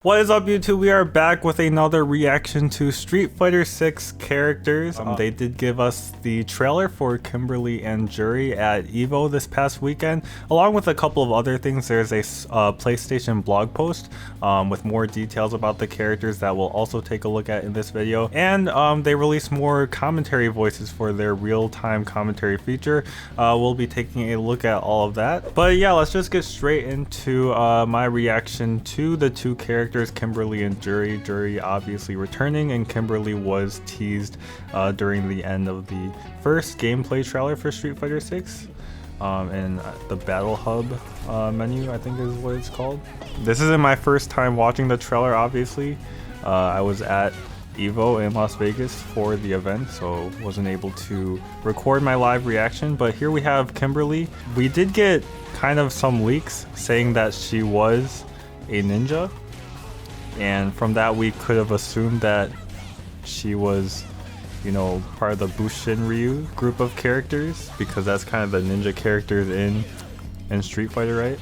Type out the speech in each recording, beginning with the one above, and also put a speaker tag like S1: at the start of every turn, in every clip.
S1: What is up, YouTube? We are back with another reaction to Street Fighter 6 characters. They did give us the trailer for Kimberly and Juri at EVO this past weekend, along with a couple of other things. There's a PlayStation blog post with more details about the characters that we'll also take a look at in this video. And they released more commentary voices for their real-time commentary feature. We'll be taking a look at all of that. But yeah, let's just get straight into my reaction to the two characters, Kimberly and Juri. Juri obviously returning, and Kimberly was teased during the end of the first gameplay trailer for Street Fighter 6 in the Battle Hub menu, I think is what it's called. This isn't my first time watching the trailer, obviously. I was at EVO in Las Vegas for the event, so wasn't able to record my live reaction, but here we have Kimberly. We did get kind of some leaks saying that she was a ninja, and from that we could have assumed that she was, you know, part of the Bushin Ryu group of characters, because that's kind of the ninja characters in Street Fighter, right?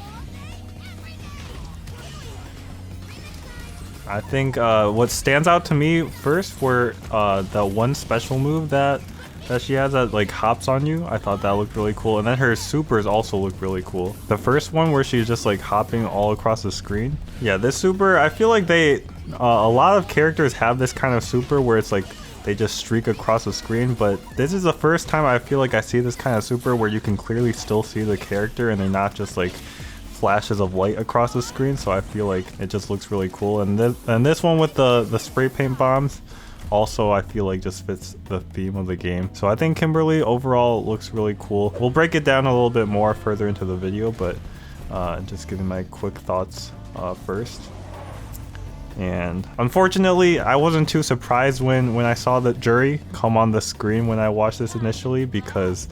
S1: I think what stands out to me first were the one special move that she has that like hops on you. I thought that looked really cool, and then her supers also look really cool. The first one where she's just like hopping all across the screen. Yeah, this super, I feel like they a lot of characters have this kind of super where it's like they just streak across the screen, but this is the first time I feel like I see this kind of super where you can clearly still see the character and they're not just like flashes of light across the screen. So I feel like it just looks really cool. And this one with the spray paint bombs also I feel like just fits the theme of the game. So I think Kimberly overall looks really cool. We'll break it down a little bit more further into the video, but just giving my quick thoughts first. And unfortunately, I wasn't too surprised when I saw that Juri come on the screen when I watched this initially, because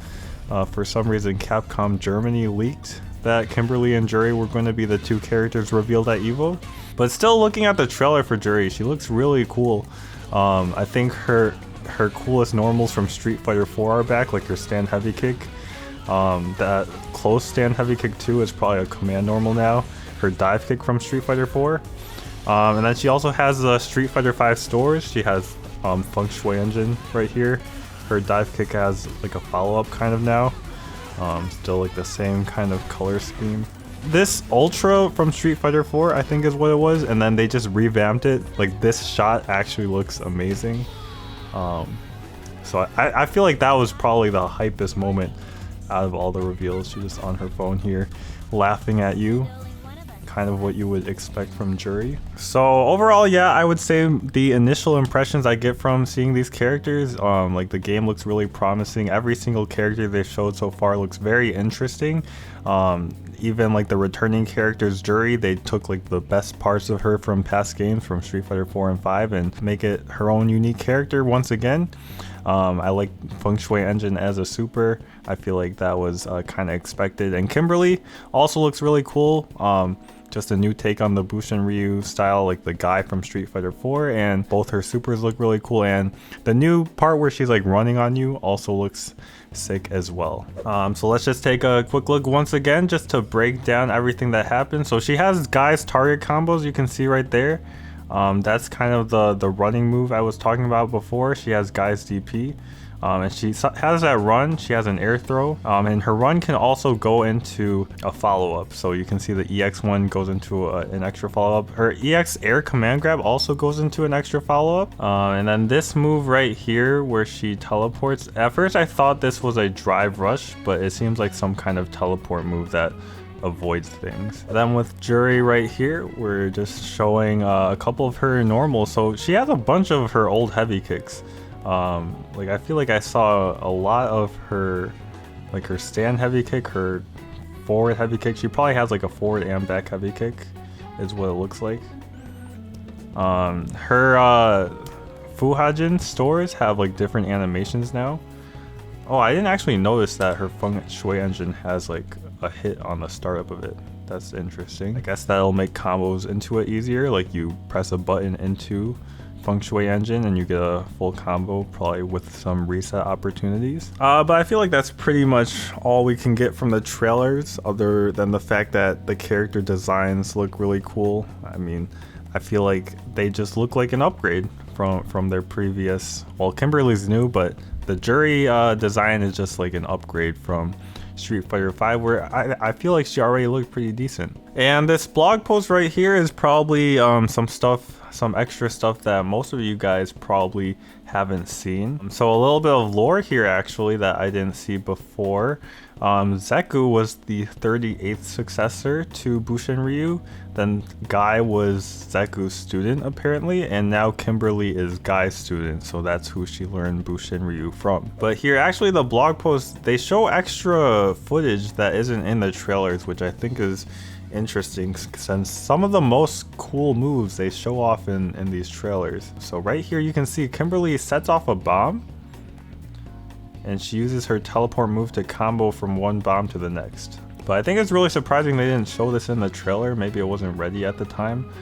S1: for some reason Capcom Germany leaked that Kimberly and Juri were going to be the two characters revealed at EVO. But still, looking at the trailer for Juri, she looks really cool. I think her coolest normals from Street Fighter 4 are back, like her stand heavy kick. That close stand heavy kick 2 is probably a command normal now. Her dive kick from Street Fighter 4. And then she also has the Street Fighter 5 stores. She has Feng Shui Engine right here. Her dive kick has like a follow-up kind of now. Still like the same kind of color scheme. This Ultra from Street Fighter 4 I think is what it was, and then they just revamped it. Like, this shot actually looks amazing. So I feel like that was probably the hypest moment out of all the reveals. She's just on her phone here laughing at you, kind of what you would expect from Juri. So overall, yeah, I would say the initial impressions I get from seeing these characters, like the game looks really promising. Every single character they've showed so far looks very interesting. Even like the returning characters, Juri, they took like the best parts of her from past games from Street Fighter 4 and 5 and make it her own unique character once again. I like Feng Shui Engine as a super. I feel like that was kind of expected. And Kimberly also looks really cool. Just a new take on the Bushin Ryu style, like the guy from Street Fighter 4, and both her supers look really cool, and the new part where she's like running on you also looks sick as well. So let's just take a quick look once again just to break down everything that happened. So she has Guy's target combos, you can see right there. That's kind of the running move I was talking about before. She has Guy's DP. And she has that run, she has an air throw, and her run can also go into a follow-up. So you can see the EX one goes into an extra follow-up. Her EX air command grab also goes into an extra follow-up. And then this move right here where she teleports, at first I thought this was a drive rush, but it seems like some kind of teleport move that avoids things. Then with Juri right here, we're just showing a couple of her normals. So she has a bunch of her old heavy kicks. Like I feel like I saw a lot of her, like her stand heavy kick, her forward heavy kick. She probably has like a forward and back heavy kick is what it looks like. Her Fuhajin stores have like different animations now. Oh, I didn't actually notice that her Feng Shui Engine has like a hit on the startup of it. That's interesting. I guess that'll make combos into it easier. Like you press a button into Feng Shui Engine and you get a full combo, probably with some reset opportunities. But I feel like that's pretty much all we can get from the trailers, other than the fact that the character designs look really cool. I mean, I feel like they just look like an upgrade from their previous. Well, Kimberly's new, but the Juri design is just like an upgrade from Street Fighter V, where I feel like she already looked pretty decent. And this blog post right here is probably some extra stuff that most of you guys probably haven't seen. So a little bit of lore here actually that I didn't see before. Zeku was the 38th successor to Bushin Ryu. Then Guy was Zeku's student apparently, and now Kimberly is Guy's student, so that's who she learned Bushin Ryu from. But here actually the blog post, they show extra footage that isn't in the trailers, which I think is interesting since some of the most cool moves they show off in these trailers. So right here you can see Kimberly sets off a bomb, and she uses her teleport move to combo from one bomb to the next. But I think it's really surprising they didn't show this in the trailer. Maybe it wasn't ready at the time.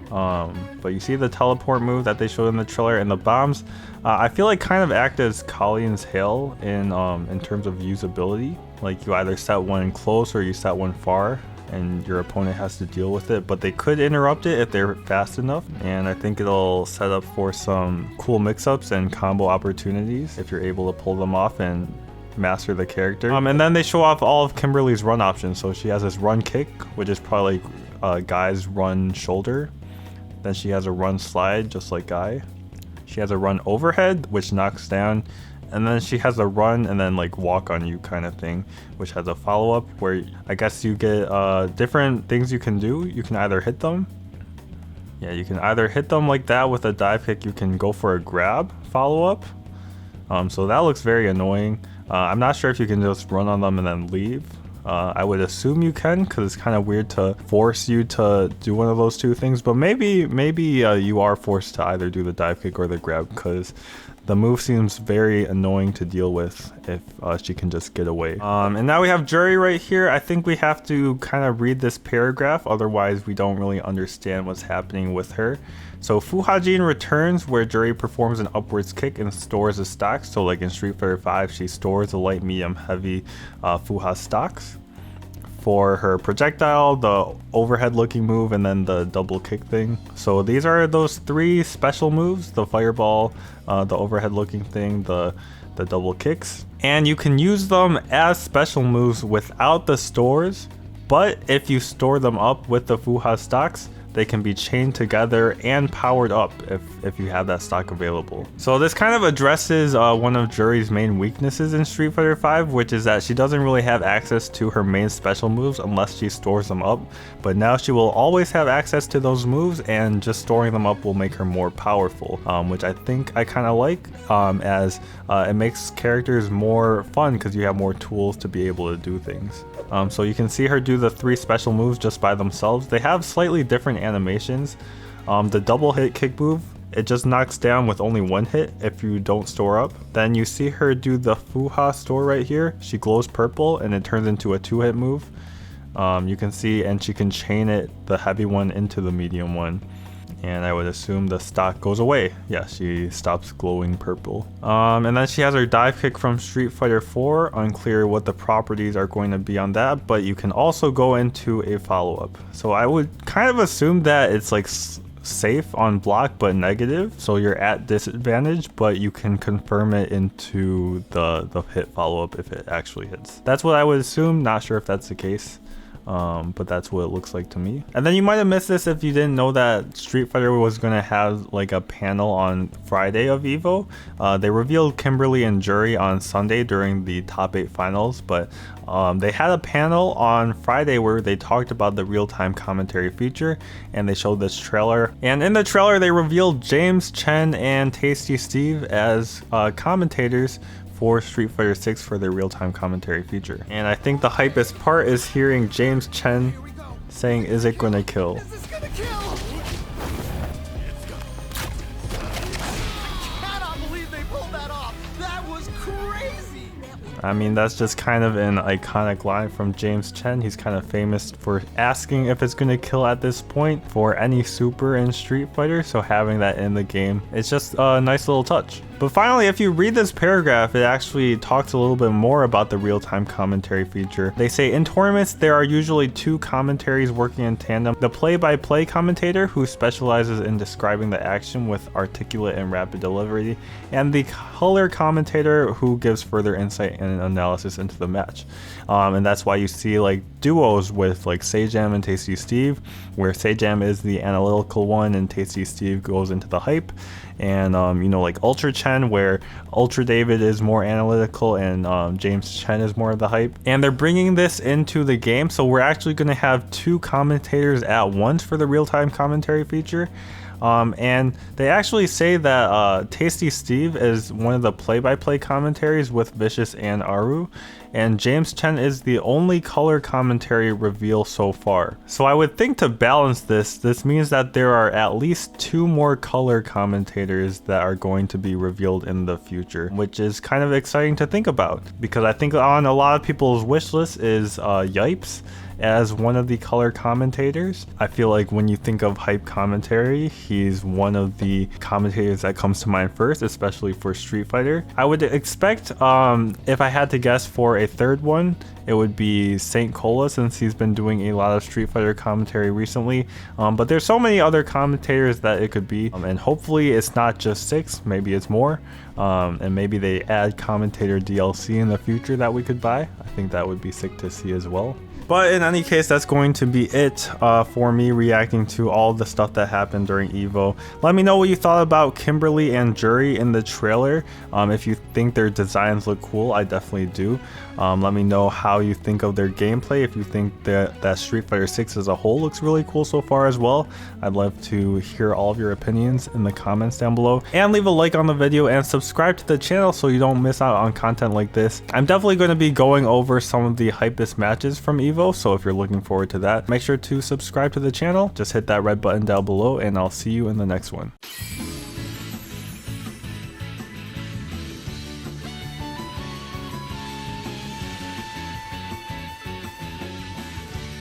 S1: But you see the teleport move that they showed in the trailer, and the bombs I feel like kind of act as Colleen's hail in terms of usability. Like you either set one close or you set one far, and your opponent has to deal with it, but they could interrupt it if they're fast enough, and I think it'll set up for some cool mix-ups and combo opportunities if you're able to pull them off and master the character. And then they show off all of Kimberly's run options. So she has this run kick, which is probably like Guy's run shoulder. Then she has a run slide, just like Guy. She has a run overhead, which knocks down. And then she has a run and then like walk on you kind of thing, which has a follow-up where I guess you get different things you can do. You can either hit them. Yeah, you can either hit them like that with a dive kick. You can go for a grab follow-up. So that looks very annoying. I'm not sure if you can just run on them and then leave. I would assume you can, because it's kind of weird to force you to do one of those two things, but maybe you are forced to either do the dive kick or the grab, because the move seems very annoying to deal with if she can just get away. And now we have Juri right here. I think we have to kind of read this paragraph, otherwise we don't really understand what's happening with her. So Fuhajin returns, where Juri performs an upwards kick and stores the stocks. So like in Street Fighter V, she stores the light, medium, heavy Fuha stocks for her projectile, the overhead looking move, and then the double kick thing. So these are those three special moves: the fireball, the overhead looking thing, the double kicks. And you can use them as special moves without the stores, but if you store them up with the Fuha stocks, they can be chained together and powered up if you have that stock available. So this kind of addresses one of Juri's main weaknesses in Street Fighter V, which is that she doesn't really have access to her main special moves unless she stores them up. But now she will always have access to those moves, and just storing them up will make her more powerful, which I think I kind of like, as it makes characters more fun because you have more tools to be able to do things. So you can see her do the three special moves just by themselves. They have slightly different animations. The double hit kick move, it just knocks down with only one hit if you don't store up. Then you see her do the Fuha store right here. She glows purple and it turns into a 2-hit move. You can see, and she can chain it, the heavy one into the medium one. And I would assume the stock goes away. Yeah, she stops glowing purple. And then she has her dive kick from Street Fighter 4. Unclear what the properties are going to be on that, but you can also go into a follow-up. So I would kind of assume that it's like safe on block but negative, so you're at disadvantage, but you can confirm it into the hit follow-up if it actually hits. That's what I would assume. Not sure if that's the case. But that's what it looks like to me. And then you might have missed this if you didn't know that Street Fighter was going to have like a panel on Friday of EVO. They revealed Kimberly and Juri on Sunday during the top 8 finals, but they had a panel on Friday where they talked about the real-time commentary feature, and they showed this trailer. And in the trailer they revealed James Chen and Tasty Steve as commentators for Street Fighter 6 for their real-time commentary feature. And I think the hypest part is hearing James Chen saying, "Is it gonna kill?"
S2: Is this gonna kill? I cannot believe they pulled that off. That was crazy.
S1: I mean, that's just kind of an iconic line from James Chen. He's kind of famous for asking if it's gonna kill at this point for any super in Street Fighter, so having that in the game, it's just a nice little touch. But finally, if you read this paragraph, it actually talks a little bit more about the real-time commentary feature. They say, in tournaments, there are usually two commentaries working in tandem. The play-by-play commentator, who specializes in describing the action with articulate and rapid delivery, and the color commentator, who gives further insight and analysis into the match. And that's why you see like duos with like Sajam and Tasty Steve, where Sajam is the analytical one and Tasty Steve goes into the hype. And you know, like Ultra Chen, where Ultra David is more analytical and James Chen is more of the hype. And they're bringing this into the game, so we're actually going to have two commentators at once for the real-time commentary feature. And they actually say that Tasty Steve is one of the play-by-play commentaries with Vicious and Aru, and James Chen is the only color commentary reveal so far. So I would think to balance this means that there are at least two more color commentators that are going to be revealed in the future, which is kind of exciting to think about, because I think on a lot of people's wish list is Yipes as one of the color commentators. I feel like when you think of hype commentary, he's one of the commentators that comes to mind first, especially for Street Fighter. I would expect, if I had to guess for a third one, it would be Saint Cola, since he's been doing a lot of Street Fighter commentary recently. But there's so many other commentators that it could be, and hopefully it's not just 6, maybe it's more. And maybe they add commentator DLC in the future that we could buy. I think that would be sick to see as well. But in any case, that's going to be it for me reacting to all the stuff that happened during EVO. Let me know what you thought about Kimberly and Juri in the trailer. If you think their designs look cool, I definitely do. Let me know how you think of their gameplay. If you think that Street Fighter 6 as a whole looks really cool so far as well. I'd love to hear all of your opinions in the comments down below. And leave a like on the video and subscribe to the channel so you don't miss out on content like this. I'm definitely going to be going over some of the hypest matches from EVO, so if you're looking forward to that, make sure to subscribe to the channel. Just hit that red button down below and I'll see you in the next one.